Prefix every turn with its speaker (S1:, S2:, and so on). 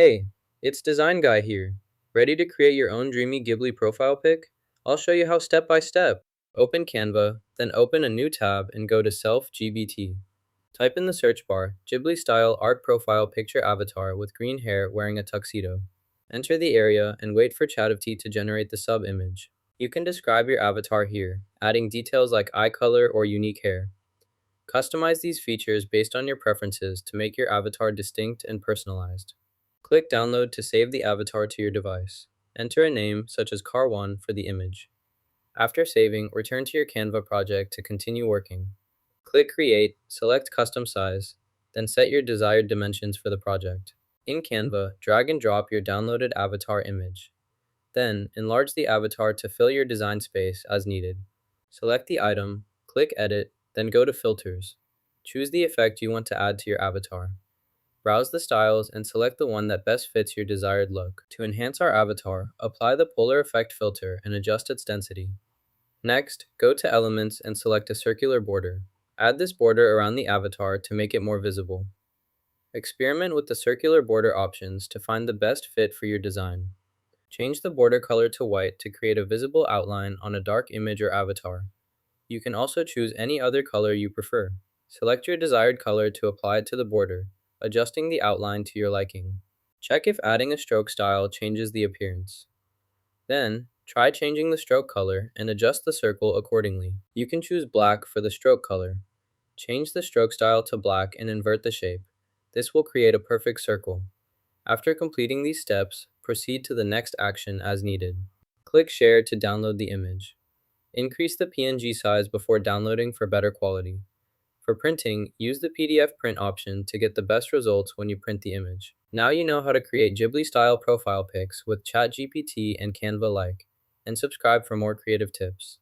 S1: Hey, it's Design Guy here. Ready to create your own dreamy Ghibli profile pic? I'll show you how step by step. Open Canva, then open a new tab and go to self-gbt. Type in the search bar, Ghibli style art profile picture avatar with green hair wearing a tuxedo. Enter the area and wait for ChatGPT to generate the sub image. You can describe your avatar here, adding details like eye color or unique hair. Customize these features based on your preferences to make your avatar distinct and personalized. Click Download to save the avatar to your device. Enter a name such as Car1 for the image. After saving, return to your Canva project to continue working. Click Create, select Custom Size, then set your desired dimensions for the project. In Canva, drag and drop your downloaded avatar image. Then, enlarge the avatar to fill your design space as needed. Select the item, click Edit, then go to Filters. Choose the effect you want to add to your avatar. Browse the styles and select the one that best fits your desired look. To enhance our avatar, apply the polar effect filter and adjust its density. Next, go to Elements and select a circular border. Add this border around the avatar to make it more visible. Experiment with the circular border options to find the best fit for your design. Change the border color to white to create a visible outline on a dark image or avatar. You can also choose any other color you prefer. Select your desired color to apply it to the border, adjusting the outline to your liking. Check if adding a stroke style changes the appearance. Then, try changing the stroke color and adjust the circle accordingly. You can choose black for the stroke color. Change the stroke style to black and invert the shape. This will create a perfect circle. After completing these steps, proceed to the next action as needed. Click Share to download the image. Increase the PNG size before downloading for better quality. For printing, use the PDF print option to get the best results when you print the image. Now you know how to create Ghibli-style profile pics with ChatGPT and Canva-like, and subscribe for more creative tips.